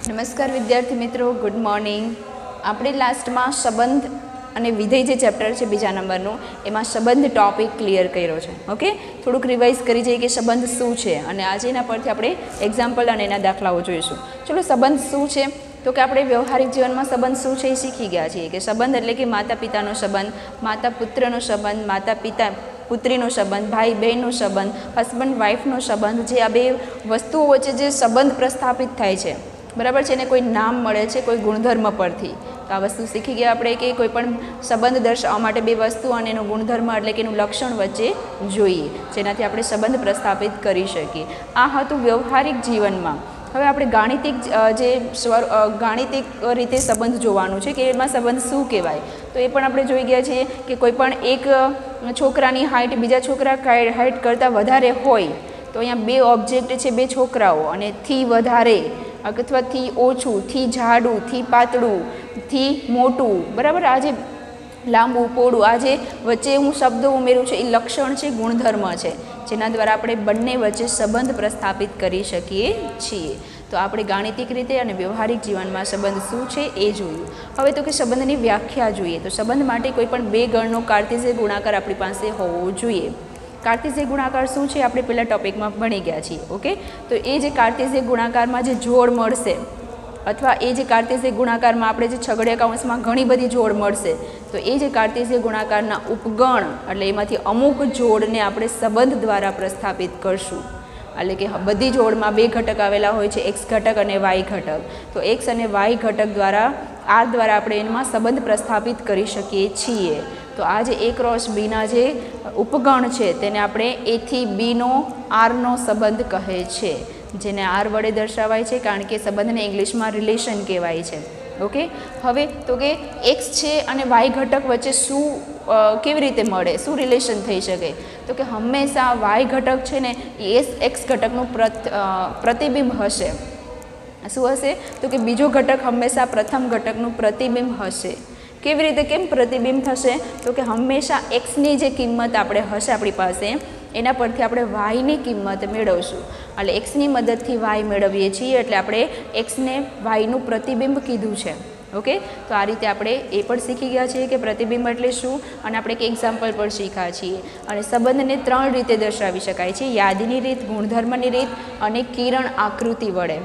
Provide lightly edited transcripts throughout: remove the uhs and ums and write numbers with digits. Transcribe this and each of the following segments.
નમસ્કાર વિદ્યાર્થી મિત્રો, ગુડ મોર્નિંગ. આપણે લાસ્ટમાં સંબંધ અને વિધેય જે ચેપ્ટર છે બીજા નંબરનું, એમાં સંબંધ ટોપિક ક્લિયર કર્યો છે. ઓકે, થોડુંક રિવાઇઝ કરી જઈએ કે સંબંધ શું છે, અને આજે એના પરથી આપણે એક્ઝામ્પલ અને એના દાખલાઓ જોઈશું. ચલો, સંબંધ શું છે? તો કે આપણે વ્યવહારિક જીવનમાં સંબંધ શું છે એ શીખી ગયા છીએ કે સંબંધ એટલે કે માતા પિતાનો સંબંધ, માતા પુત્રનો સંબંધ, માતા પિતા પુત્રીનો સંબંધ, ભાઈ બહેનનો સંબંધ, હસબન્ડ વાઈફનો સંબંધ, જે આ બે વસ્તુઓ વચ્ચે જે સંબંધ પ્રસ્થાપિત થાય છે, બરાબર છે, એને કોઈ નામ મળે છે કોઈ ગુણધર્મ પરથી. તો આ વસ્તુ શીખી ગયા આપણે કે કોઈ પણ સંબંધ દર્શાવવા માટે બે વસ્તુ અને એનું ગુણધર્મ એટલે કે એનું લક્ષણ વચ્ચે જોઈએ, જેનાથી આપણે સંબંધ પ્રસ્થાપિત કરી શકીએ. આ હતું વ્યવહારિક જીવનમાં. હવે આપણે ગાણિતિક રીતે સંબંધ જોવાનું છે કે એમાં સંબંધ શું કહેવાય. તો એ પણ આપણે જોઈ ગયા છીએ કે કોઈ પણ એક છોકરાની હાઇટ બીજા છોકરા હાઇટ કરતાં વધારે હોય તો અહીંયા બે ઓબ્જેક્ટ છે, બે છોકરાઓ, અને થી વધારે અથવા થી ઓછું, થી જાડું, થી પાતળું, થી મોટું, બરાબર, આ જે લાંબુ પોળું, આ જે વચ્ચે હું શબ્દો ઉમેરું છું એ લક્ષણ છે, ગુણધર્મ છે, જેના દ્વારા આપણે બંને વચ્ચે સંબંધ પ્રસ્થાપિત કરી શકીએ છીએ. તો આપણે ગાણિતિક રીતે અને વ્યવહારિક જીવનમાં સંબંધ શું છે એ જોયું. હવે તો કે સંબંધની વ્યાખ્યા જોઈએ. તો સંબંધ માટે કોઈ પણ બે ગણનો કાર્ટેશિયન ગુણાકાર આપણી પાસે હોવો જોઈએ. કાર્ટેશિયન ગુણાકાર શું છે આપણે પહેલાં ટોપિકમાં ભણી ગયા છીએ. ઓકે, તો એ જે કાર્ટેશિયન ગુણાકારમાં જે જોડ મળશે, અથવા એ જે કાર્ટેશિયન ગુણાકારમાં આપણે જે છગડીયા કૌંસમાં ઘણી બધી જોડ મળશે, તો એ જે કાર્ટેશિયન ગુણાકારના ઉપગણ એટલે એમાંથી અમુક જોડને આપણે સંબંધ દ્વારા પ્રસ્થાપિત કરશું. એટલે કે બધી જોડમાં બે ઘટક આવેલા હોય છે, એક્સ ઘટક અને વાય ઘટક. તો એક્સ અને વાય ઘટક દ્વારા આર દ્વારા આપણે એમાં સંબંધ પ્રસ્થાપિત કરી શકીએ છીએ. તો આ જે એ ક્રોસ બીના જે ઉપગણ છે તેને આપણે એથી બીનો આરનો સંબંધ કહે છે, જેને આર વડે દર્શાવાય છે, કારણ કે સંબંધને ઇંગ્લિશમાં રિલેશન કહેવાય છે. ઓકે, હવે તો કે એક્સ છે અને વાય ઘટક વચ્ચે શું કેવી રીતે મળે, શું રિલેશન થઈ શકે? તો કે હંમેશા વાય ઘટક છે ને એ એક્સ ઘટકનું પ્રતિબિંબ હશે. શું હશે? તો કે બીજો ઘટક હંમેશા પ્રથમ ઘટકનું પ્રતિબિંબ હશે. કેવી રીતે, કેમ પ્રતિબિંબ થશે? તો કે હંમેશા એક્સની જે કિંમત આપણે હશે આપણી પાસે, એના પરથી આપણે વાયની કિંમત મેળવશું. એટલે એક્સની મદદથી વાય મેળવીએ છીએ, એટલે આપણે એક્સને વાયનું પ્રતિબિંબ કીધું છે. ઓકે, તો આ રીતે આપણે એ પણ શીખી ગયા છીએ કે પ્રતિબિંબ એટલે શું, અને આપણે એક એક્ઝામ્પલ પણ શીખ્યા છીએ. અને સંબંધને ત્રણ રીતે દર્શાવી શકાય છે: યાદીની રીત, ગુણધર્મની રીત અને કિરણ આકૃતિ વડે.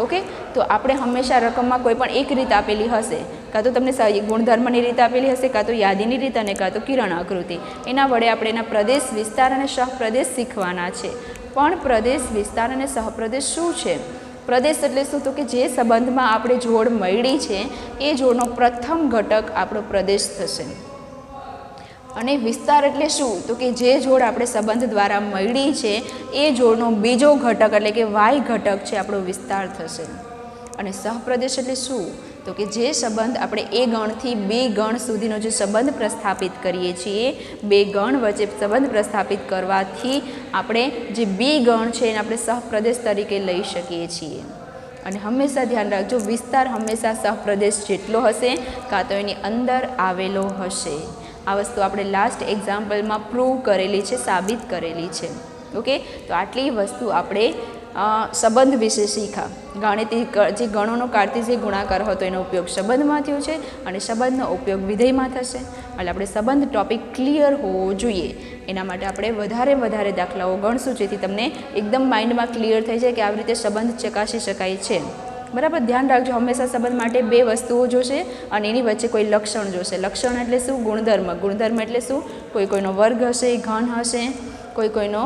ઓકે, તો આપણે હંમેશા રકમમાં કોઈ પણ એક રીત આપેલી હશે, કાં તો તમને ગુણધર્મની રીત આપેલી હશે, કાં તો યાદીની રીત, અને કાં તો કિરણ આકૃતિ. એના વડે આપણે એના પ્રદેશ, વિસ્તાર અને સહપ્રદેશ શીખવાના છે. પણ પ્રદેશ, વિસ્તાર અને સહપ્રદેશ શું છે? પ્રદેશ એટલે શું? તો કે જે સંબંધમાં આપણે જોડ મળી છે એ જોડનો પ્રથમ ઘટક આપણો પ્રદેશ થશે. અને વિસ્તાર એટલે શું? તો કે જે જોડ આપણે સંબંધ દ્વારા મળી છે એ જોડનો બીજો ઘટક એટલે કે વાય ઘટક છે આપણો વિસ્તાર થશે. અને સહપ્રદેશ એટલે શું? તો કે જે સંબંધ આપણે એ ગણથી બે ગણ સુધીનો જે સંબંધ પ્રસ્થાપિત કરીએ છીએ, બે ગણ વચ્ચે સંબંધ પ્રસ્થાપિત કરવાથી આપણે જે બી ગણ છે એને આપણે સહપ્રદેશ તરીકે લઈ શકીએ છીએ. અને હંમેશા ધ્યાન રાખજો, વિસ્તાર હંમેશા સહપ્રદેશ જેટલો હશે, કાં તો એની અંદર આવેલો હશે. આ વસ્તુ આપણે લાસ્ટ એક્ઝામ્પલમાં પ્રૂવ કરેલી છે, સાબિત કરેલી છે. ઓકે, તો આટલી વસ્તુ આપણે સંબંધ વિશે શીખા. ગાણિતિક જે ગણોનો કાર્ટેશિયન ગુણાકાર હતો એનો ઉપયોગ સંબંધમાં થયો છે, અને સંબંધનો ઉપયોગ વિધેયમાં થશે. એટલે આપણે સંબંધ ટોપિક ક્લિયર હોવો જોઈએ. એના માટે આપણે વધારે દાખલાઓ ગણશું, જેથી તમને એકદમ માઇન્ડમાં ક્લિયર થઈ જાય કે આવી રીતે સંબંધ ચકાસી શકાય છે. બરાબર, ધ્યાન રાખજો, હંમેશા સંબંધ માટે બે વસ્તુઓ જોશે અને એની વચ્ચે કોઈ લક્ષણ જોશે. લક્ષણ એટલે શું? ગુણધર્મ. ગુણધર્મ એટલે શું? કોઈનો વર્ગ હશે, ઘન હશે, કોઈનો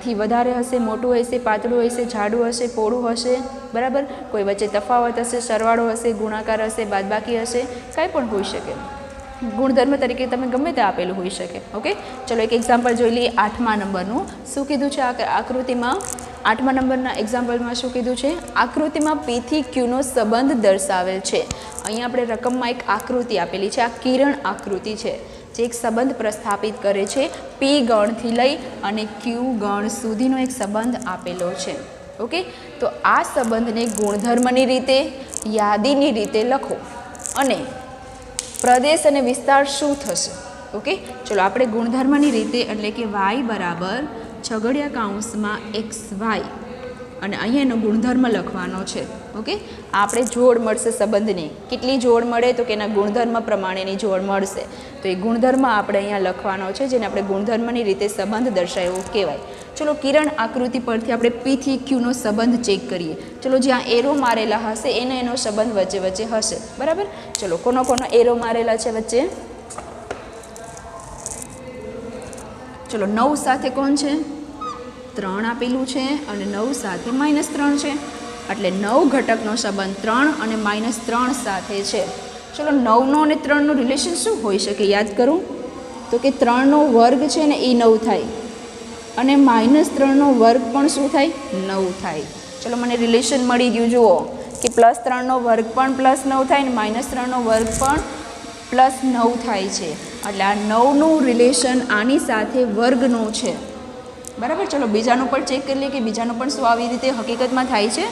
થી વધારે હશે, મોટું હશે, પાતળું હશે, જાડું હશે, પોળું હશે, બરાબર, કોઈ વચ્ચે તફાવત હશે, સરવાળો હશે, ગુણાકાર હશે, બાદબાકી હશે, કાંઈ પણ હોઈ શકે. ગુણધર્મ તરીકે તમે ગમે તે આપેલું હોઈ શકે. ઓકે, ચલો એક એક્ઝામ્પલ જોઈ લઈએ. 8મા નંબરનું શું કીધું છે આકૃતિમાં? 8મા નંબરના એક્ઝામ્પલમાં શું કીધું છે? આકૃતિમાં પી થી ક્યુનો સંબંધ દર્શાવેલ છે. અહીંયા આપણે રકમમાં એક આકૃતિ આપેલી છે, આ કિરણ આકૃતિ છે, જે એક સંબંધ પ્રસ્થાપિત કરે છે. પી ગણથી લઈ અને ક્યુ ગણ સુધીનો એક સંબંધ આપેલો છે. ઓકે, તો આ સંબંધને ગુણધર્મની રીતે, યાદીની રીતે લખો. અને પ્રદેશ અને વિસ્તાર શું થશે? ઓકે, ચલો આપણે ગુણધર્મની રીતે એટલે કે વાય બરાબર છગડીયા કૌંસમાં એક્સ વાય અને અહીંયા એનો ગુણધર્મ લખવાનો છે. ઓકે, આપણે જોડ મળશે સંબંધની. કેટલી જોડ મળે તો કે એના ગુણધર્મ પ્રમાણેની જોડ મળશે. તો એ ગુણધર્મ આપણે અહીંયા લખવાનો છે, જેને આપણે ગુણધર્મની રીતે સંબંધ દર્શાવ્યો કહેવાય. ચલો કિરણ આકૃતિ પરથી આપણે P થી Qનો સંબંધ ચેક કરીએ. ચલો જ્યાં એરો મારેલા હશે એનો સંબંધ વચ્ચે વચ્ચે હશે. બરાબર, ચલો કોનો કોનો એરો મારેલા છે વચ્ચે? ચલો 9 સાથે કોણ છે? 3 આપેલું છે અને 9 સાથે -3 છે. એટલે 9 ઘટકનો સંબંધ 3 અને -3 સાથે છે. ચલો 9નો અને 3નું રિલેશન શું હોઈ શકે? યાદ કરું તો કે 3નો વર્ગ છે ને એ 9 થાય અને -3નો વર્ગ પણ શું થાય? 9 થાય. ચલો મને રિલેશન મળી ગયું. જુઓ કે +3નો વર્ગ પણ +9 થાય ને -3નો વર્ગ પણ +9 થાય છે. એટલે આ 9નું રિલેશન આની સાથે વર્ગનો છે. બરાબર, ચલો બીજાનું પણ ચેક કરી લઈએ કે બીજાનું પણ શું આવી રીતે હકીકતમાં થાય છે.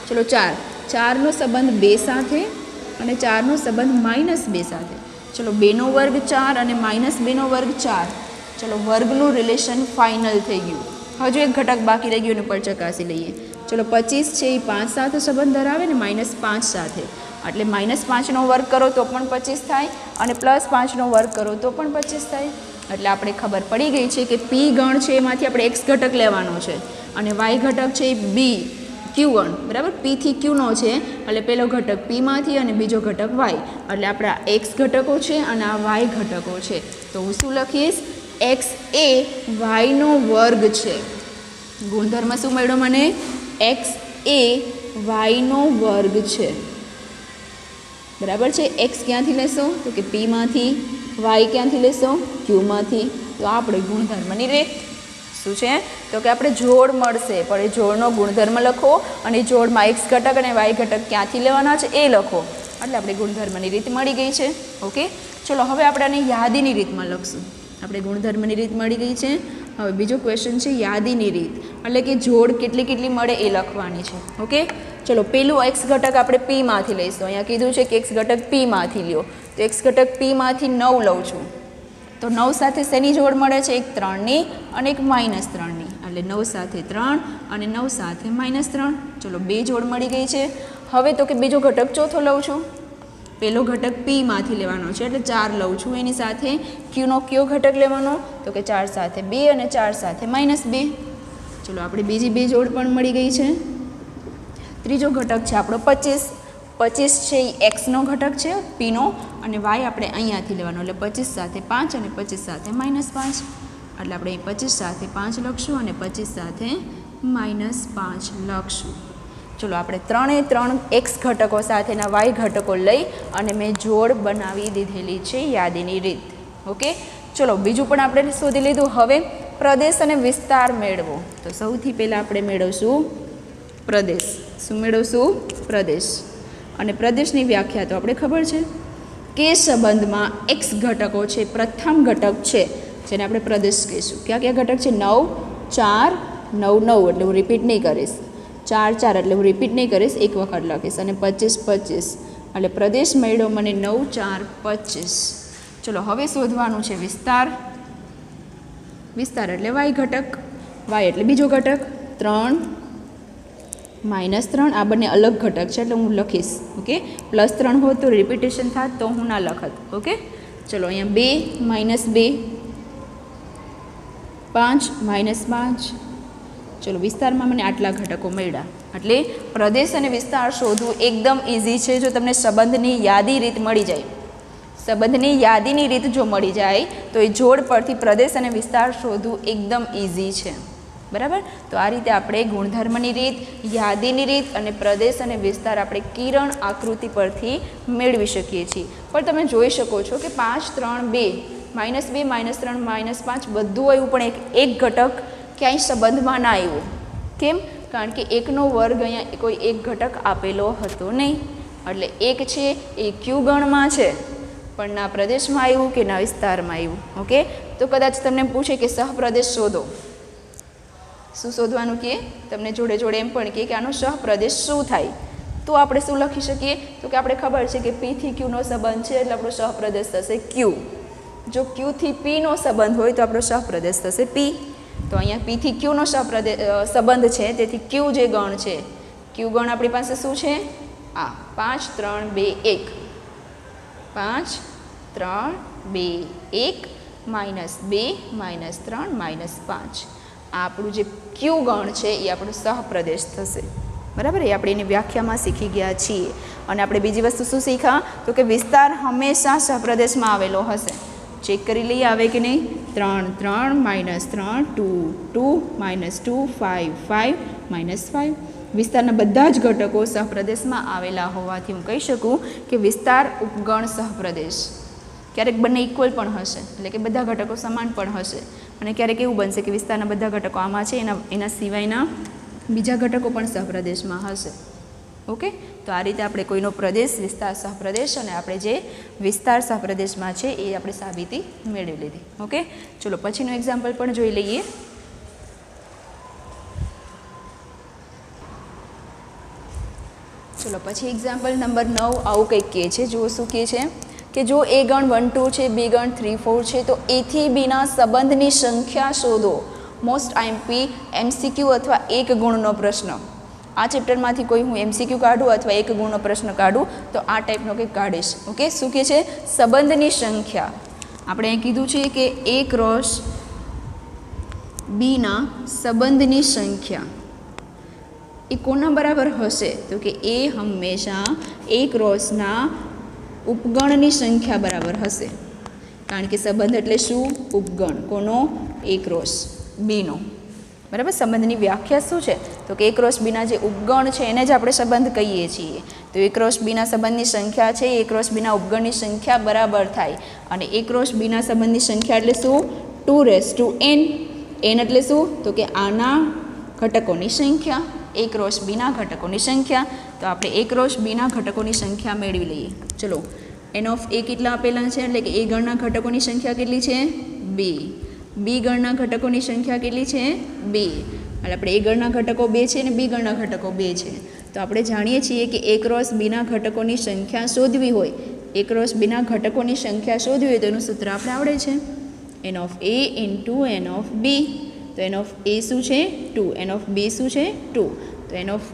ચલો 4નો સંબંધ 2 સાથે અને 4નો સંબંધ -2 સાથે. ચલો 2નો વર્ગ 4 અને -2નો વર્ગ 4. ચલો વર્ગનું રિલેશન ફાઇનલ થઈ ગયું. હજુ એક ઘટક બાકી રહી ગયું, એને પણ ચકાસી લઈએ. ચલો 25 છે એ 5 સાથે સંબંધ ધરાવે ને -5 સાથે. એટલે -5નો વર્ગ કરો તો પણ 25 થાય અને +5નો વર્ગ કરો તો પણ 25 થાય. એટલે આપણે ખબર પડી ગઈ છે કે P ગણ છે એમાંથી આપણે x ઘટક લેવાનો છે અને y ઘટક છે એ B Q ગણ. બરાબર, P થી Qનો છે એટલે પહેલો ઘટક P માંથી અને બીજો ઘટક y. એટલે આપણા x ઘટકો છે અને આ y ઘટકો છે. તો હું શું લખીશ? x એ yનો વર્ગ છે. ગુણધર્મ શું મળ્યો મને? x એ yનો વર્ગ છે. બરાબર છે. x ક્યાંથી લેશો તો કે P માંથી, y ક્યાંથી લેશો? Q માંથી. તો આપણે ગુણધર્મની રીત શું છે તો કે આપણે જોડ મળશે, પણ એ જોડનો ગુણધર્મ લખો અને જોડમાં x ઘટક અને y ઘટક ક્યાંથી લેવાના છે એ લખો. એટલે આપણે ગુણધર્મની રીત મળી ગઈ છે. ઓકે, ચલો હવે આપણે આને યાદીની રીતમાં લખશું. આપણે ગુણધર્મની રીત મળી ગઈ છે. હવે બીજો ક્વેશ્ચન છે યાદીની રીત, એટલે કે જોડ કેટલી કેટલી મળે એ લખવાની છે. ઓકે, ચલો પેલું x ઘટક આપણે P માંથી લઈશું. અહીંયા કીધું છે કે x ઘટક P માંથી લ્યો. તો x ઘટક P માંથી 9 લઉં છું. તો 9 સાથે શેની જોડ મળે છે? એક 3ની અને એક -3ની. એટલે 9 સાથે 3 અને 9 સાથે -3. ચલો 2 જોડ મળી ગઈ છે. હવે તો કે બીજો ઘટક ચોથો લઉં છું. પહેલો ઘટક P માંથી લેવાનો છે એટલે 4 લઉં છું. એની સાથે Qનો કયો ઘટક લેવાનો તો કે 4 સાથે 2 અને 4 સાથે -2. ચલો આપણે બીજી 2 જોડ પણ મળી ગઈ છે. ત્રીજો ઘટક છે આપણો 25. 25 છે એ xનો ઘટક છે Pનો અને y આપણે અહીંયાથી લેવાનો. એટલે 25 સાથે 5 અને 25 સાથે -5. એટલે આપણે અહીં 25 સાથે 5 લખશું અને 25 સાથે -5 લખશું. ચલો આપણે 3 x ઘટકો સાથેના y ઘટકો લઈ અને મેં જોડ બનાવી દીધેલી છે યાદીની રીત. ઓકે, ચલો બીજું પણ આપણે શોધી લીધું. હવે પ્રદેશ અને વિસ્તાર મેળવો. તો સૌથી પહેલાં આપણે મેળવશું પ્રદેશ. શું મેળવશું? પ્રદેશ. અને પ્રદેશની વ્યાખ્યા તો આપણે ખબર છે કે સંબંધમાં x ઘટકો છે, પ્રથમ ઘટક છે જેને આપણે પ્રદેશ કહીશું. કયા કયા ઘટક છે? 9, 4, 9, 9 એટલે હું રિપીટ નહીં કરીશ. 4, 4 એટલે હું રિપીટ નહીં કરીશ, એક વખત લખીશ. અને 25, 25 એટલે પ્રદેશ મળ્યો મને 9, 4, 25. ચલો હવે શોધવાનું છે વિસ્તાર. વિસ્તાર એટલે y ઘટક. y એટલે બીજો ઘટક. 3, -3 આ બંને અલગ ઘટક છે એટલે હું લખીશ. ઓકે, +3 હોત તો રિપીટેશન થાત તો હું ના લખત. ઓકે, ચલો અહીંયા 2, -2, 5, -5. ચલો વિસ્તારમાં મને આટલા ઘટકો મળ્યા. એટલે પ્રદેશ અને વિસ્તાર શોધવું એકદમ ઇઝી છે જો તમને સંબંધની યાદી રીત મળી જાય. સંબંધની યાદીની રીત જો મળી જાય તો એ જોડ પરથી પ્રદેશ અને વિસ્તાર શોધવું એકદમ ઇઝી છે. બરાબર, તો આ રીતે આપણે ગુણધર્મની રીત, યાદીની રીત અને પ્રદેશ અને વિસ્તાર આપણે કિરણ આકૃતિ પરથી મેળવી શકીએ છીએ. પણ તમે જોઈ શકો છો કે 5, 3, 2, -2, -3, -5 બધું આવ્યું પણ એક ઘટક ક્યાંય સંબંધમાં ના આવ્યો. કેમ? કારણ કે એકનો વર્ગ અહીંયા કોઈ એક ઘટક આપેલો હતો નહીં. એટલે એક છે એ Q ગણમાં છે પણ ના પ્રદેશમાં આવ્યું કે ના વિસ્તારમાં આવ્યું. ઓકે, તો કદાચ તમને પૂછે કે સહપ્રદેશ શોધો. શું શોધવાનું કે તમને જોડે જોડે એમ પણ કે આનો સહપ્રદેશ શું થાય? તો આપણે શું લખી શકીએ તો કે આપણે ખબર છે કે P થી Qનો સંબંધ છે એટલે આપણો સહપ્રદેશ થશે Q. જો Q થી P નો સંબંધ હોય તો આપણો સહપ્રદેશ થશે P. તો અહીંયા પી થી ક્યુનો સંબંધ છે, તેથી ક્યુ જે ગણ છે, ક્યુ ગણ આપણી પાસે શું છે? આ 5 3 2 1, 5 3 2 1 -2 -3 -5. આ આપણું જે ક્યુ ગણ છે એ આપણો સહપ્રદેશ થશે. બરાબર, એ આપણે એની વ્યાખ્યામાં શીખી ગયા છીએ. અને આપણે બીજી વસ્તુ શું શીખ્યા? તો કે વિસ્તાર હંમેશા સહપ્રદેશમાં આવેલો હશે. ચેક કરી લઈએ આવે કે નહીં. 3 3 -3 2 2 -2 5 5 -5. વિસ્તારના બધા જ ઘટકો સહપ્રદેશમાં આવેલા હોવાથી હું કહી શકું કે વિસ્તાર ઉપગણ સહપ્રદેશ. ક્યારેક બંને ઇક્વલ પણ હશે, એટલે કે બધા ઘટકો સમાન પણ હશે, અને ક્યારેક એવું બનશે કે વિસ્તારના બધા ઘટકો આમાં છે, એના સિવાયના બીજા ઘટકો પણ સહપ્રદેશમાં હશે. ઓકે, તો આ રીતે આપણે કોઈનો પ્રદેશ, વિસ્તાર, સહપ્રદેશ અને આપણે જે વિસ્તાર સહપ્રદેશમાં છે એ આપણે સાબિતી મેળવી લીધી. ઓકે, ચલો પછીનું એક્ઝામ્પલ પણ જોઈ લઈએ. ચલો પછી એક્ઝામ્પલ નંબર 9 આવું કંઈક કહે છે. જુઓ શું કહે છે કે જો એ ગણ 1 2 છે, બી ગણ 3 4 છે, તો એ થી બીના સંબંધની સંખ્યા શોધો. મોસ્ટ આઈએમપી એમસીક્યુ અથવા એક ગુણનો પ્રશ્ન. આ ચેપ્ટરમાંથી કોઈ હું એમસીક્યુ કાઢું અથવા એક ગુણનો પ્રશ્ન કાઢું તો આ ટાઈપનો કંઈક કાઢીશ. ઓકે, શું કહે છે? સંબંધની સંખ્યા. આપણે અહીં કીધું છે કે એ ક્રોસ બીના સંબંધની સંખ્યા એ કોના બરાબર હશે? તો કે એ હંમેશા એ ક્રોસના ઉપગણની સંખ્યા બરાબર હશે. કારણ કે સંબંધ એટલે શું? ઉપગણ. કોનો? એ ક્રોસ બીનો. બરાબર, સંબંધની વ્યાખ્યા શું છે? તો કે એ ક્રોસ બીના જે ઉપગણ છે એને જ આપણે સંબંધ કહીએ છીએ. તો એ ક્રોસ બીના સંબંધની સંખ્યા છે એ ક્રોસ બીના ઉપગણની સંખ્યા બરાબર થાય. અને એ ક્રોસ બીના સંબંધની સંખ્યા એટલે શું? 2n. n એટલે શું? તો કે આના ઘટકોની સંખ્યા. એ ક્રોસ બીના ઘટકોની સંખ્યા. તો આપણે એ ક્રોસ બીના ઘટકોની સંખ્યા મેળવી લઈએ. ચલો, n ઓફ a કેટલા આપેલા છે? એટલે કે એ ગણના ઘટકોની સંખ્યા કેટલી છે? 2. બી ગણના ઘટકોની સંખ્યા કેટલી છે? 2. એટલે આપણે એ ગણના ઘટકો 2 છે અને બી ગણના ઘટકો 2 છે. તો આપણે જાણીએ છીએ કે એ ક્રોસ બીના ઘટકોની સંખ્યા શોધવી હોય, એ ક્રોસ બીના ઘટકોની સંખ્યા શોધવી હોય તો એનું સૂત્ર આપણે આવડે છે, n of a into n of b. તો n ઓફ a શું છે? 2. n ઓફ b શું છે? 2. તો n ઓફ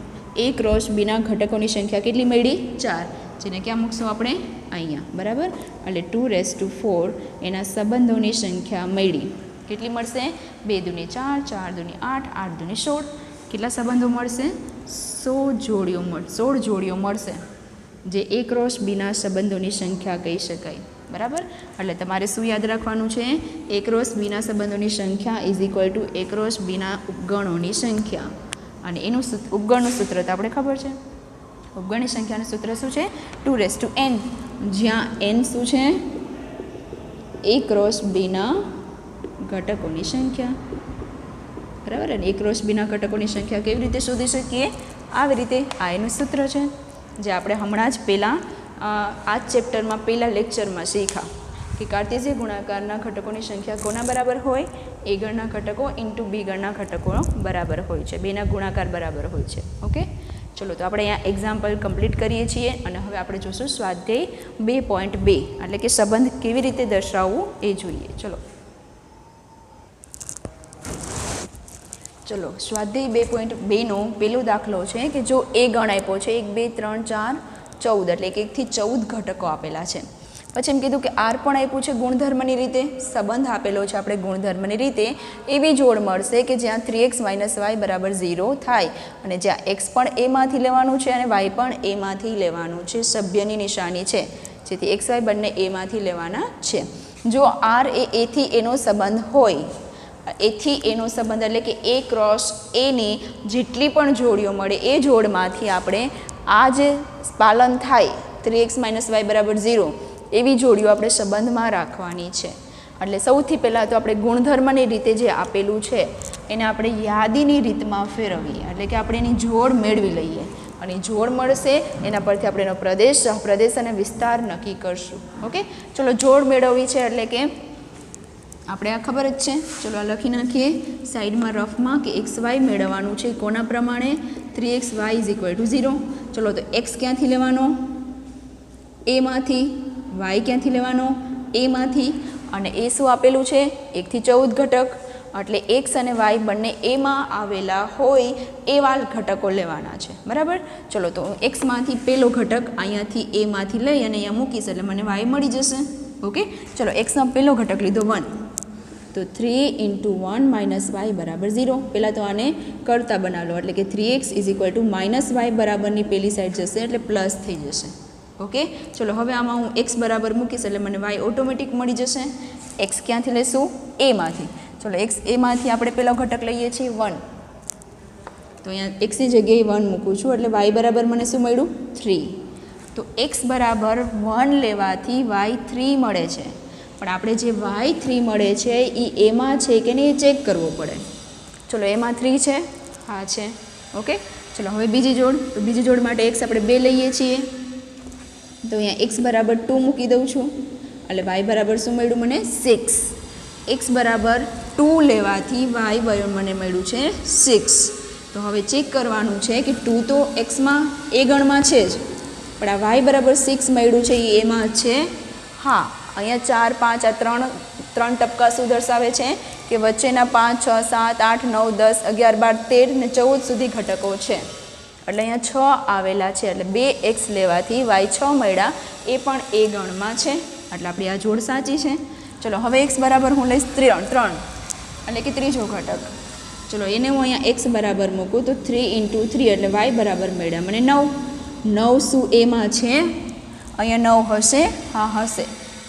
a ક્રોસ બીના ઘટકોની સંખ્યા કેટલી મળી? 4. જેને ક્યાં મૂકશું આપણે? અહીંયા. બરાબર, એટલે 2⁴ એના સંબંધોની સંખ્યા મળી. કેટલી મળશે? 2 દુની 4, 4 દુની 8, 8 દુની 16. કેટલા સંબંધો મળશે? 16 જોડીઓ મળશે, જે એ ક્રોસ બીના સંબંધોની સંખ્યા કહી શકાય. બરાબર, એટલે તમારે શું યાદ રાખવાનું છે? એ ક્રોસ બીના સંબંધોની સંખ્યા is equal to A cross બીના ઉપગણોની સંખ્યા. અને એનું ઉપગણનું સૂત્ર તો આપણે ખબર છે. ઉપગણની સંખ્યાનું સૂત્ર શું છે? 2n. જ્યાં n શું છે? એ ક્રોસ બીના ઘટકોની સંખ્યા. બરાબર, અને એ ક્રોસ બીના ઘટકોની સંખ્યા કેવી રીતે શોધી શકીએ? આવી રીતે. આ એનું સૂત્ર છે જે આપણે હમણાં જ પહેલાં આ જ ચેપ્ટરમાં પહેલાં લેક્ચરમાં શીખ્યા કે કાર્ટેશિયન ગુણાકારના ઘટકોની સંખ્યા કોના બરાબર હોય? એ ગણના ઘટકો ઇન્ટુ બી ગણના ઘટકો બરાબર હોય છે. બેના ગુણાકાર બરાબર હોય છે. ઓકે, ચલો તો આપણે અહીંયા એક્ઝામ્પલ કમ્પ્લીટ કરીએ છીએ અને હવે આપણે જોશું સ્વાધ્યાય 2.2 એટલે કે સંબંધ કેવી રીતે દર્શાવવું એ જોઈએ. ચલો સ્વાધ્યાય 2.2નો પહેલો દાખલો છે કે જો એ ગણ આપ્યો છે 1 2 3 4 14 એટલે કે 1 થી 14 ઘટકો આપેલા છે. પછી એમ કીધું કે આર પણ આપ્યું છે ગુણધર્મની રીતે, સંબંધ આપેલો છે આપણે ગુણધર્મની રીતે. એવી જોડ મળશે કે જ્યાં 3x - y = 0 થાય અને જ્યાં x પણ એમાંથી લેવાનું છે અને y પણ એમાંથી લેવાનું છે. સભ્યની નિશાની છે જેથી x y બંને એમાંથી લેવાના છે. જો આર એ એથી એનો સંબંધ હોય, એથી એનો સંબંધ એટલે કે એ ક્રોસ એની જેટલી પણ જોડીઓ મળે એ જોડમાંથી આપણે આ જે પાલન થાય 3x - y = 0 એવી જોડીઓ આપણે સંબંધમાં રાખવાની છે. એટલે સૌથી પહેલાં તો આપણે ગુણધર્મની રીતે જે આપેલું છે એને આપણે યાદીની રીતમાં ફેરવીએ, એટલે કે આપણે એની જોડ મેળવી લઈએ અને જોડ મળશે એના પરથી આપણે એનો પ્રદેશ, સહપ્રદેશ અને વિસ્તાર નક્કી કરશું. ઓકે, ચલો જોડ મેળવવી છે એટલે કે આપણે આ ખબર જ છે. ચલો આ લખી નાખીએ સાઈડમાં રફમાં કે xy મેળવવાનું છે કોના પ્રમાણે? 3xy = 0. ચલો તો x ક્યાંથી લેવાનો? એમાંથી. y ક્યાંથી લેવાનો? એમાંથી. અને એ શું આપેલું છે? 1 થી 14 ઘટક. એટલે એક્સ અને વાય બંને એમાં આવેલા હોય એવા ઘટકો લેવાના છે, બરાબર. ચલો તો એક્સમાંથી પહેલો ઘટક અહીંયાથી એમાંથી લઈ અને અહીંયા મૂકીશ એટલે મને વાય મળી જશે. ઓકે, ચલો એક્સનો પહેલો ઘટક લીધો 1, તો 3 × 1 - y બરાબર 0. પહેલાં તો આને કરતા બનાવો એટલે કે 3x = -y બરાબરની પેલી સાઈડ જશે એટલે પ્લસ થઈ જશે. ઓકે, ચલો હવે આમાં હું x બરાબર મૂકીશ એટલે મને y ઓટોમેટિક મળી જશે. x ક્યાંથી લઈશું? એમાંથી. ચલો x એમાંથી આપણે પહેલો ઘટક લઈએ છીએ 1, તો અહીંયા xની જગ્યાએ 1 મૂકું છું એટલે y બરાબર મને શું મળ્યું? 3. તો x બરાબર 1 લેવાથી y 3 મળે છે, પણ આપણે જે y3 મળે છે એ એમાં છે કે નહીં એ ચેક કરવો પડે. ચલો એમાં 3 છે, હા છે. ઓકે, ચલો હવે બીજી જોડ. તો બીજી જોડ માટે x આપણે 2 લઈએ છીએ, તો અહીંયા x બરાબર 2 મૂકી દઉં છું એટલે y બરાબર શું મળ્યું મને? 6. x બરાબર 2 લેવાથી y મને મળ્યું છે 6. તો હવે ચેક કરવાનું છે કે 2 તો xમાં એ ગણમાં છે જ, પણ આ y બરાબર 6 મળ્યું છે એ એમાં છે. હા, અહીંયા 4, 5 આ ત્રણ ટપકા શું દર્શાવે છે કે વચ્ચેના 5, 6, 7, 8, 9, 10, 11, 12, 13 ને 14 સુધી ઘટકો છે, એટલે અહીંયા 6 આવેલા છે એટલે 2x લેવાથી y 6 મળ્યા, એ પણ એ ગણમાં છે, એટલે આપણી આ જોડ સાચી છે. ચલો હવે x બરાબર હું લઈશ 3 એટલે કે ત્રીજો ઘટક. ચલો એને હું અહીંયા x બરાબર મૂકું તો 3 × 3 એટલે y બરાબર મળ્યા મને 9. 9 શું એમાં છે? અહીંયા 9 હશે, હા હશે.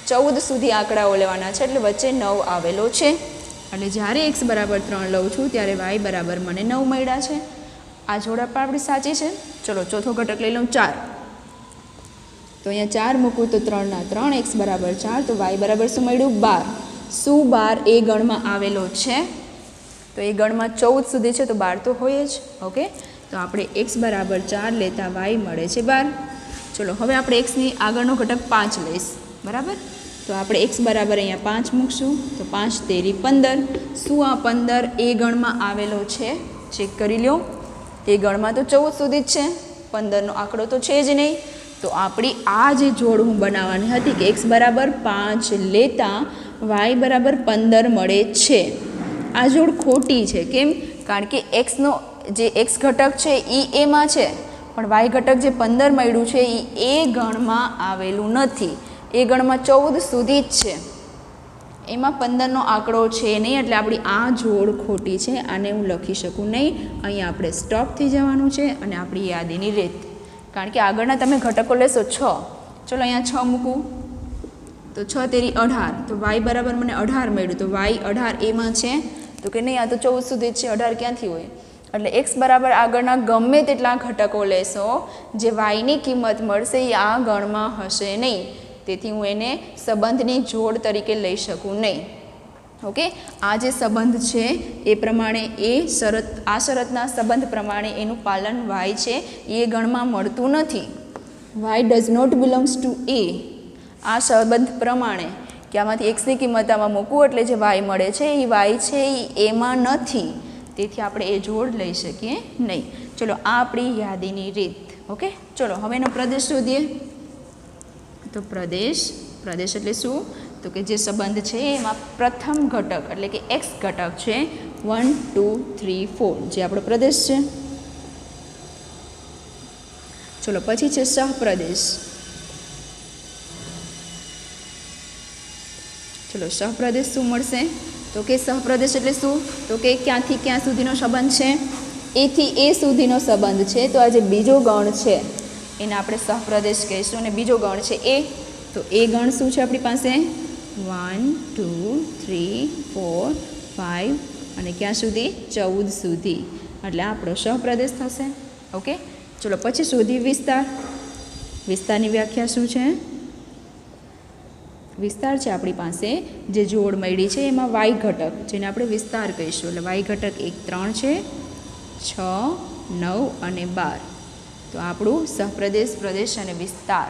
14 સુધી આંકડાઓ લેવાના છે એટલે વચ્ચે 9 આવેલો છે, એટલે જ્યારે x બરાબર 3 લઉં છું ત્યારે y બરાબર મને 9 મળ્યા છે. આ જોડ પણ આપણી સાચી છે. ચલો ચોથો ઘટક લઈ લઉં 4, તો અહીંયા 4 મૂકું તો 3 ના 3, x બરાબર 4, તો y બરાબર શું મળ્યું? 12. શું 12 એ ગણમાં આવેલો છે? તો એ ગણમાં 14 સુધી છે તો 12 તો હોય જ. ઓકે, તો આપણે x બરાબર 4 લેતા y મળે છે 12. ચલો હવે આપણે xની આગળનો ઘટક 5 લઈશ, બરાબર. તો આપણે x બરાબર અહીંયા 5 મૂકશું, તો 5 તેરી 15. શું આ 15 એ ગણમાં આવેલો છે? ચેક કરી લો. એ ગણમાં તો 14 સુધી જ છે, 15નો આંકડો તો છે જ નહીં. તો આપણી આ જે જોડ હું બનાવવાની હતી કે x બરાબર 5 લેતા y બરાબર 15 મળે છે, આ જોડ ખોટી છે. કેમ? કારણ કે xનો જે x ઘટક છે એ એમાં છે, પણ y ઘટક જે 15 મળ્યું છે એ ગણમાં આવેલું નથી, એ ગણમાં 14 સુધી જ છે, એમાં 15નો આંકડો છે નહીં, એટલે આપણી આ જોડ ખોટી છે. આને હું લખી શકું નહીં, અહીંયા આપણે સ્ટોપ થઈ જવાનું છે અને આપણી યાદીની રીત, કારણ કે આગળના તમે ઘટકો લેશો 6. ચલો અહીંયા 6 મૂકું તો 6 તેરી 18, તો y બરાબર મને 18 મળ્યું, તો y 18 એમાં છે, તો કે નહીં આ તો 14 સુધી જ છે, 18 ક્યાંથી હોય? એટલે x બરાબર આગળના ગમે તેટલા ઘટકો લેશો, જે yની કિંમત મળશે એ આ ગણમાં હશે નહીં, તેથી હું એને સંબંધની જોડ તરીકે લઈ શકું નહીં. ઓકે, આ જે સંબંધ છે એ પ્રમાણે આ શરતના સંબંધ પ્રમાણે એનું પાલન y છે એ ગણમાં મળતું નથી. y does not belongs to a. આ સંબંધ પ્રમાણે કે આમાંથી xની કિંમત આમાં મૂકવું એટલે જે y મળે છે એ y છે એ એમાં નથી, તેથી આપણે એ જોડ લઈ શકીએ નહીં. ચલો આ આપણી યાદીની રીત. ઓકે, ચલો હવે એનો પ્રદેશ શોધીએ. તો પ્રદેશ એટલે શું? તો કે જે સંબંધ છે એમાં પ્રથમ ઘટક એટલે કે x ઘટક છે 1, 2, 3, 4 જે આપણો પ્રદેશ છે. ચલો પછી છે સહપ્રદેશ. ચલો સહપ્રદેશ શું મળશે? તો કે સહપ્રદેશ એટલે શું? તો કે ક્યાંથી ક્યાં સુધીનો સંબંધ છે? એ થી એ સુધીનો સંબંધ છે, તો આ જે બીજો ગણ છે એને આપણે સહપ્રદેશ કહીશું, અને બીજો ગણ છે એ, તો એ ગણ શું છે આપણી પાસે? 1, 2, 3, 4, 5 અને ક્યાં સુધી? 14 સુધી, એટલે આપણો સહપ્રદેશ થશે. ઓકે, ચલો પછી શોધી વિસ્તાર. વિસ્તારની વ્યાખ્યા શું છે? વિસ્તાર છે આપણી પાસે જે જોડ મળી છે એમાં y ઘટક, જેને આપણે વિસ્તાર કહીશું, એટલે y ઘટક 1, 3 છે, 6, 9 અને 12. તો આપણું સહપ્રદેશ, પ્રદેશ અને વિસ્તાર.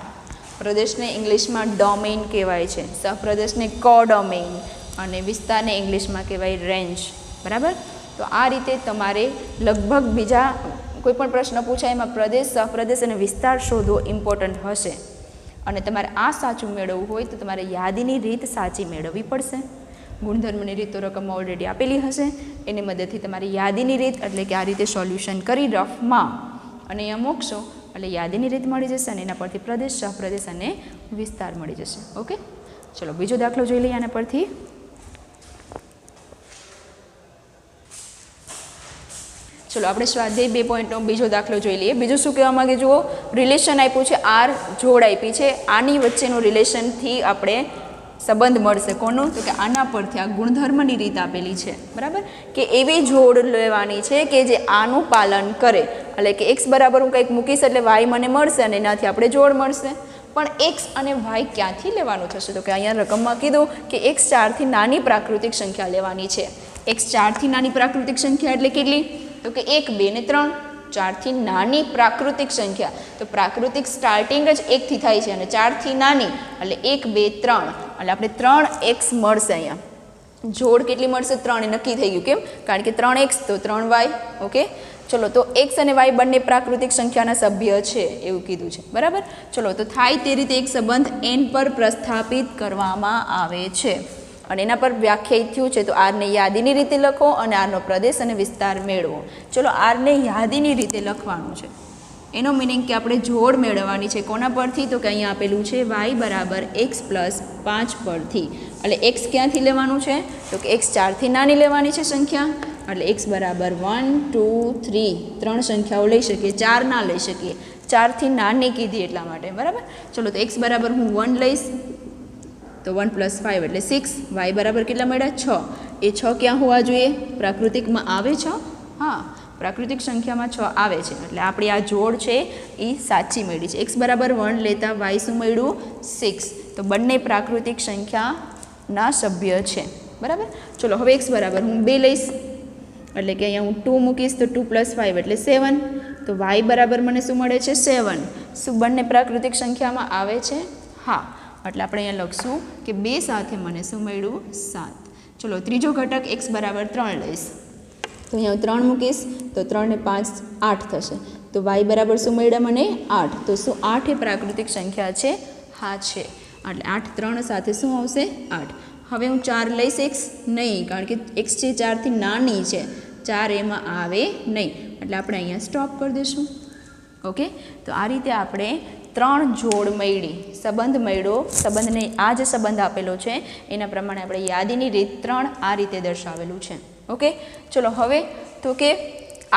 પ્રદેશને ઇંગ્લિશમાં ડોમેઇન કહેવાય છે, સહપ્રદેશને કોડોમેઇન અને વિસ્તારને ઇંગ્લિશમાં કહેવાય રેન્જ. બરાબર? તો આ રીતે તમારે લગભગ બીજા કોઈ પણ પ્રશ્ન પૂછાય એમાં પ્રદેશ, સહપ્રદેશ અને વિસ્તાર શોધવો ઇમ્પોર્ટન્ટ હશે, અને તમારે આ સાચું મેળવવું હોય તો તમારે યાદીની રીત સાચી મેળવવી પડશે. ગુણધર્મની રીત તો રકમમાં ઓલરેડી આપેલી હશે, એની મદદથી તમારી યાદીની રીત એટલે કે આ રીતે સોલ્યુશન કરી રફમાં અને અહીંયા મૂકશો એટલે યાદીની રીત મળી જશે અને એના પરથી પ્રદેશ, સહપ્રદેશ અને વિસ્તાર મળી જશે. ઓકે, ચલો બીજો દાખલો જોઈ લઈએ આના પરથી. ચલો આપણે સ્વાધ્યાય 2.નો બીજો દાખલો જોઈ લઈએ. બીજું શું કહેવા માંગે જુઓ, રિલેશન આપ્યું છે, આર જોડ આપી છે, આની વચ્ચેનું રિલેશનથી આપણે સંબંધ મળશે. કોનું? તો કે આના પરથી આ ગુણધર્મની રીત આપેલી છે, બરાબર, કે એવી જોડ લેવાની છે કે જે આનું પાલન કરે. એટલે કે એક્સ બરાબર હું કંઈક મૂકીશ એટલે વાય મને મળશે અને એનાથી આપણે જોડ મળશે. પણ એક્સ અને વાય ક્યાંથી લેવાનું થશે? તો કે અહીંયા રકમમાં કીધું કે એક્સ 4થી નાની પ્રાકૃતિક સંખ્યા લેવાની છે. એક્સ 4થી નાની પ્રાકૃતિક સંખ્યા એટલે કેટલી? તો કે 1, 2 ને 3. 4થી નાની પ્રાકૃતિક સંખ્યા, તો પ્રાકૃતિક સ્ટાર્ટિંગ જ 1થી થાય છે અને 4થી નાની એટલે 1, 2, 3 એટલે આપણે 3x મળશે. અહીંયા જોડ કેટલી મળશે? 3 એ નક્કી થઈ ગયું. કેમ? કારણ કે 3x તો 3y. ઓકે, ચલો તો x અને y બંને પ્રાકૃતિક સંખ્યાના સભ્ય છે એવું કીધું છે, બરાબર. ચલો તો થાય તે રીતે એક સંબંધ n પર પ્રસ્થાપિત કરવામાં આવે છે અને એના પર વ્યાખ્યાયિત થયું છે. તો આરને યાદીની રીતે લખો અને આરનો પ્રદેશ અને વિસ્તાર મેળવો. ચલો આરને યાદીની રીતે લખવાનું છે, એનો મિનિંગ કે આપણે જોડ મેળવવાની છે. કોના પરથી? તો કે અહીંયા આપેલું છે y બરાબર x પ્લસ 5 પરથી. એટલે x ક્યાંથી લેવાનું છે? તો કે x 4થી નાની લેવાની છે સંખ્યા. એટલે x બરાબર 1, 2, 3 3 સંખ્યાઓ લઈ શકીએ, 4 ના લઈ શકીએ. 4થી નાની કીધી એટલા માટે, બરાબર. ચલો તો x બરાબર હું 1 લઈશ તો 1 + 5 એટલે 6. y બરાબર કેટલા મળ્યા? 6. એ 6 ક્યાં હોવા જોઈએ? પ્રાકૃતિકમાં આવે 6? હા, પ્રાકૃતિક સંખ્યામાં 6 આવે છે. એટલે આપણી આ જોડ છે એ સાચી મળી છે. x બરાબર 1 લેતા y શું મળ્યું? 6. તો બંને પ્રાકૃતિક સંખ્યાના સભ્ય છે, બરાબર. ચલો હવે x બરાબર હું 2 લઈશ એટલે કે અહીંયા હું 2 મૂકીશ તો 2 + 5 એટલે 7. તો y બરાબર મને શું મળે છે? 7. શું બંને પ્રાકૃતિક સંખ્યામાં આવે છે? હા, એટલે આપણે અહીંયા લખશું કે 2 સાથે મને શું મળ્યું? 7. ચલો ત્રીજો ઘટક x બરાબર 3 લઈશ તો અહીંયા હું 3 મૂકીશ તો 3 ને 5 8 થશે. તો y બરાબર શું મળ્યા મને? 8. તો શું 8 એ પ્રાકૃતિક સંખ્યા છે? હા છે. એટલે 8 3 સાથે શું આવશે? 8. હવે હું 4 લઈશ x? નહીં, કારણ કે x છે 4થી નાની છે, 4 એમાં આવે નહીં. એટલે આપણે અહીંયા સ્ટોપ કરી દઈશું. ઓકે, તો આ રીતે આપણે 3 જોડ મળી, સંબંધ મળ્યો. સંબંધને આ જે સંબંધ આપેલો છે એના પ્રમાણે આપણે યાદીની રીત 3 આ રીતે દર્શાવેલું છે. ઓકે, ચલો હવે તો કે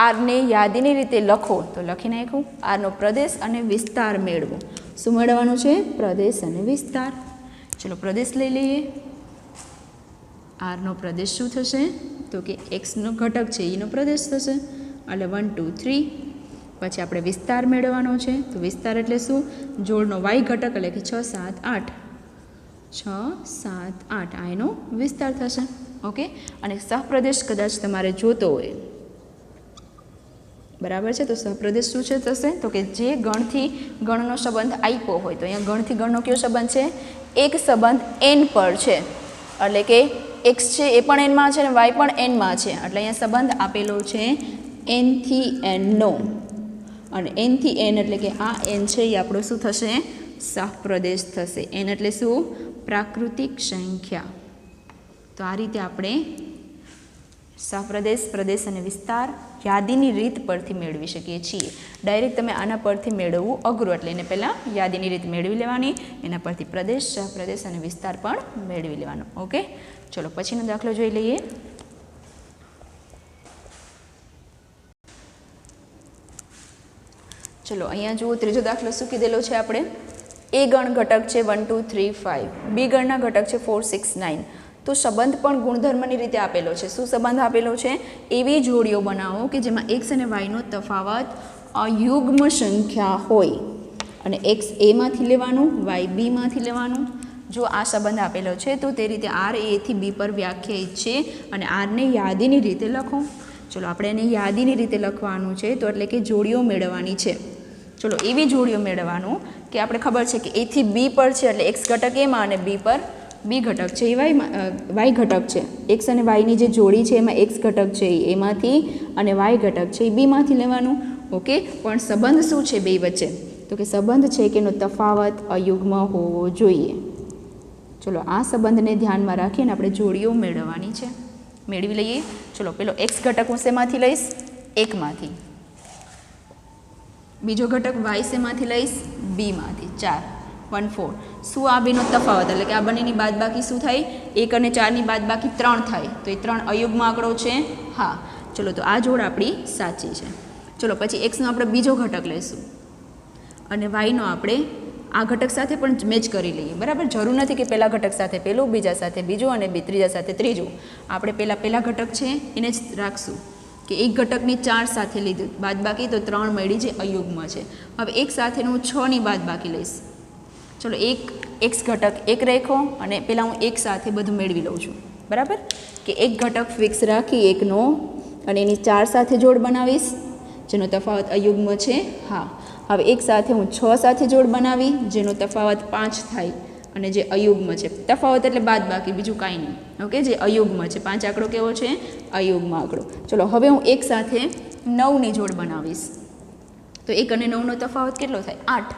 આરને યાદીની રીતે લખો તો લખી નાખું. આરનો પ્રદેશ અને વિસ્તાર મેળવો. શું મેળવવાનું છે? પ્રદેશ અને વિસ્તાર. ચલો પ્રદેશ લઈ લઈએ. આરનો પ્રદેશ શું થશે? તો કે એક્સનો ઘટક છે એનો પ્રદેશ થશે. એટલે 1, 2, 3. પછી આપણે વિસ્તાર મેળવવાનો છે. તો વિસ્તાર એટલે શું? જોડનો y ઘટક એટલે કે 6, 7, 8. 6, 7, 8 આ એનો વિસ્તાર થશે. ઓકે, અને સહપ્રદેશ કદાચ તમારે જોતો હોય, બરાબર છે. તો સહપ્રદેશ શું છે થશે? તો કે જે ગણથી ગણનો સંબંધ આપ્યો હોય, તો અહીંયા ગણથી ગણનો કયો સંબંધ છે? એક સંબંધ n પર છે. એટલે કે x છે એ પણ n માં છે અને y પણ n માં છે. એટલે અહીંયા સંબંધ આપેલો છે n થી n નો. અને n થી n એટલે કે આ n છે એ આપણો શું થશે? સહપ્રદેશ થશે. n એટલે શું? પ્રાકૃતિક સંખ્યા. તો આ રીતે આપણે સહપ્રદેશ, પ્રદેશ અને વિસ્તાર યાદીની રીત પરથી મેળવી શકીએ છીએ. ડાયરેક્ટ તમે આના પરથી મેળવવું અઘરું, એટલે એને પહેલાં યાદીની રીત મેળવી લેવાની, એના પરથી પ્રદેશ, સહપ્રદેશ અને વિસ્તાર પણ મેળવી લેવાનો. ઓકે, ચલો પછીનો દાખલો જોઈ લઈએ. ચલો અહીંયા જુઓ, ત્રીજો દાખલો શું કીધેલો છે આપણે? એ ગણ ઘટક છે 1, 2, 3, 5. બી ગણના ઘટક છે 4, 6, 9. તો સંબંધ પણ ગુણધર્મની રીતે આપેલો છે. શું સંબંધ આપેલો છે? એવી જોડીઓ બનાવો કે જેમાં x અને yનો તફાવત અયુગ્મ સંખ્યા હોય અને x એમાંથી લેવાનું, y બીમાંથી લેવાનું. જો આ સંબંધ આપેલો છે તો તે રીતે r a થી b પર વ્યાખ્યાયિત છે અને rને યાદીની રીતે લખો. ચલો આપણે એને યાદીની રીતે લખવાનું છે, તો એટલે કે જોડીઓ મેળવવાની છે. ચલો એવી જોડીઓ મેળવવાનું કે આપણે ખબર છે કે a થી b પર છે એટલે x ઘટક એમાં અને b પર b ઘટક છે એ y ઘટક છે. x અને yની જે જોડી છે એમાં x ઘટક છે એ એમાંથી અને y ઘટક છે એ બીમાંથી લેવાનું. ઓકે, પણ સંબંધ શું છે બે વચ્ચે? તો કે સંબંધ છે કે એનો તફાવત અયુગ્મ હોવો જોઈએ. ચલો આ સંબંધને ધ્યાનમાં રાખીને આપણે જોડીઓ મેળવવાની છે. મેળવી લઈએ. ચલો પેલો એક્સ ઘટક હું શેમાંથી લઈશ? એકમાંથી. બીજો ઘટક વાય શેમાંથી લઈશ? બીમાંથી. 4 1 4. શું આ બેનો તફાવત એટલે કે આ બંનેની બાદબાકી શું થાય? 1 અને 4ની બાદબાકી 3 થાય. તો એ 3 અયુગ્મ આંકડો છે? હા. ચલો તો આ જોડ આપણી સાચી છે. ચલો પછી એક્સનો આપણે બીજો ઘટક લઈશું અને વાયનો આપણે આ ઘટક સાથે પણ મેચ કરી લઈએ. બરાબર, જરૂર નથી કે પહેલા ઘટક સાથે પહેલું, બીજા સાથે બીજું અને ત્રીજા સાથે ત્રીજું. આપણે પહેલા ઘટક છે એને જ રાખશું કે એક ઘટકની 4 સાથે લીધું બાદબાકી તો 3 મળી જે અયુગ્મ છે. હવે એક સાથેનું 6ની બાદબાકી લઈશ. ચલો એક એક્સ ઘટક એક રેખો અને પહેલાં હું એક સાથે બધું મેળવી લઉં છું. બરાબર, કે એક ઘટક ફિક્સ રાખી એકનો અને એની 4 સાથે જોડ બનાવીશ જેનો તફાવત અયુગ્મ છે. હા. હવે એક સાથે હું 6 સાથે જોડ બનાવી જેનો તફાવત 5 થાય અને જે અયુગ્મ છે. તફાવત એટલે બાદબાકી, બીજું કાંઈ નહીં. ઓકે, જે અયુગ્મ છે. 5 આંકડો કેવો છે? અયુગ્મ આંકડો. ચલો હવે હું એક સાથે 9ની જોડ બનાવીશ તો 1 અને 9નો તફાવત કેટલો થાય? 8,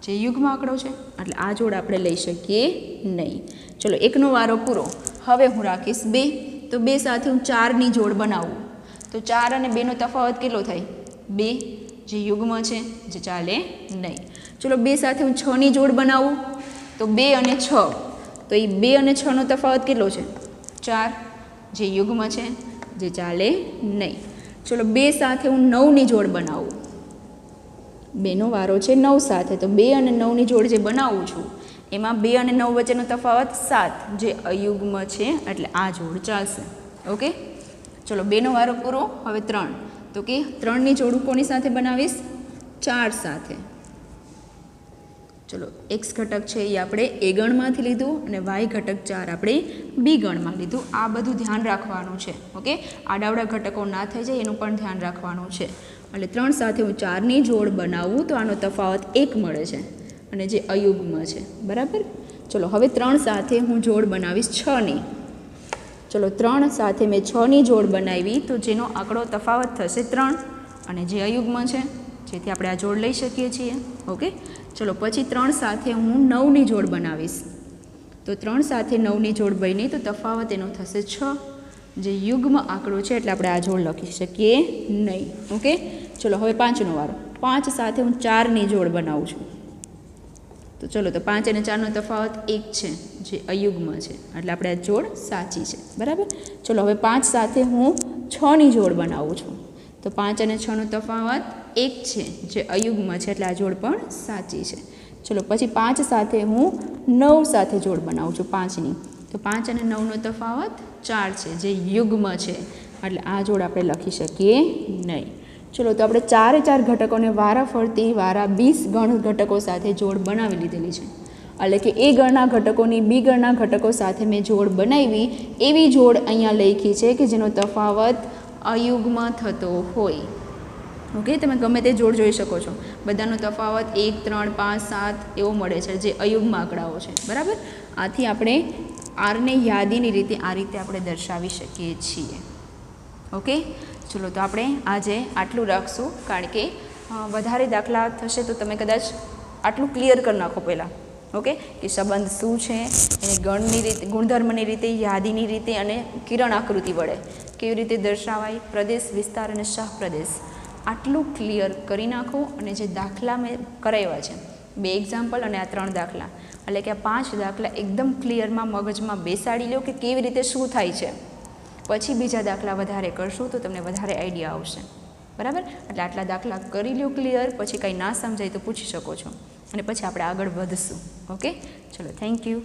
જે યુગ્મ આંકડો છે. એટલે આ જોડ આપણે લઈ શકીએ નહીં. ચલો એકનો વારો પૂરો. હવે હું રાખીશ 2 તો 2 સાથે હું 4ની જોડ બનાવું તો 4 અને 2નો તફાવત કેટલો થાય? 2, જે યુગ્મ છે, જે ચાલે નહીં. ચલો 2 સાથે હું 6ની જોડ બનાવું તો 2 અને 6 તો એ 2 અને 6નો તફાવત કેટલો છે? 4, જે યુગ્મ છે, જે ચાલે નહીં. ચલો 2 સાથે હું 9ની જોડ બનાવું. 2નો વારો છે 9 સાથે તો 2 અને 9ની જોડ જે બનાવું છું એમાં 2 અને 9 વચ્ચેનો તફાવત 7, જે અયુગ્મ છે. એટલે આ જોડ ચાલશે. ઓકે, ચલો 2નો વારો પૂરો. હવે 3 તો કે 3ની જોડ કોની સાથે બનાવીશ? 4 સાથે. ચલો એક્સ ઘટક છે એ આપણે એ ગણમાંથી લીધું અને વાય ઘટક 4 આપણે બી ગણમાં લીધું. આ બધું ધ્યાન રાખવાનું છે. ઓકે, આડાવડા ઘટકો ના થઈ જાય એનું પણ ધ્યાન રાખવાનું છે. એટલે 3 સાથે હું 4ની જોડ બનાવું તો આનો તફાવત 1 મળે છે અને જે અયુગ્મ છે. બરાબર, ચલો હવે 3 સાથે હું જોડ બનાવીશ 6ની. ચલો 3 સાથે મેં 6ની જોડ બનાવી તો જેનો આંકડો તફાવત થશે 3 અને જે અયુગ્મ છે, જેથી આપણે આ જોડ લઈ શકીએ છીએ. ઓકે, ચલો પછી 3 સાથે હું 9ની જોડ બનાવીશ તો 3 સાથે 9ની જોડ બની તો તફાવત એનો થશે 6, જે યુગ્મ આંકડો છે. એટલે આપણે આ જોડ લખી શકીએ નહીં. ઓકે, ચલો હવે 5નો વારો. 5 સાથે હું 4ની જોડ બનાવું છું તો ચલો તો 5 અને 4નો તફાવત 1 છે, જે અયુગ્મ છે. એટલે આપણે આ જોડ સાચી છે. બરાબર, ચલો હવે 5 સાથે હું 6ની જોડ બનાવું છું તો 5 અને 6નો તફાવત 1 છે, જે અયુગ્મ છે. એટલે આ જોડ પણ સાચી છે. ચલો પછી 5 સાથે હું 9 સાથે જોડ બનાવું છું 5ની તો 5 અને 9નો તફાવત 4 છે, જે યુગ્મ છે. એટલે આ જોડ આપણે લખી શકીએ નહીં. ચલો તો આપણે 4 ઘટકોને વારાફરતી 20 ગણ ઘટકો સાથે જોડ બનાવી લીધેલી છે. એટલે કે એ ગણના ઘટકોની બી ગણના ઘટકો સાથે મેં જોડ બનાવી એવી જોડ અહીંયા લખી છે કે જેનો તફાવત અયુગ્મ થતો હોય. ઓકે, તમે ગમે તે જોડ જોઈ શકો છો. બધાનો તફાવત 1, 3, 5, 7 એવો મળે છે, જે અયુગ્મ આંકડાઓ છે. બરાબર, આથી આપણે આરને યાદીની રીતે આ રીતે આપણે દર્શાવી શકીએ છીએ. ઓકે, ચલો તો આપણે આજે આટલું રાખશું, કારણ કે વધારે દાખલા થશે તો તમે કદાચ આટલું ક્લિયર કરી નાખો પહેલાં. ઓકે, કે સંબંધ શું છે, એને ગણની રીતે, ગુણધર્મની રીતે, યાદીની રીતે અને કિરણ આકૃતિ વડે કેવી રીતે દર્શાવાય, પ્રદેશ, વિસ્તાર અને સહપ્રદેશ, આટલું ક્લિયર કરી નાખો. અને જે દાખલા મેં કરાવ્યા છે 2 એક્ઝામ્પલ અને આ 3 દાખલા, એટલે કે આ 5 દાખલા એકદમ ક્લિયરમાં મગજમાં બેસાડી લો કે કેવી રીતે શું થાય છે. પછી બીજા દાખલા વધારે કરશું તો તમને વધારે આઈડિયા આવશે. બરાબર, એટલે આટલા દાખલા કરી લો ક્લિયર. પછી કંઈ ના સમજાય તો પૂછી શકો છો અને પછી આપણે આગળ વધશું. ઓકે, ચલો, થેન્ક યુ.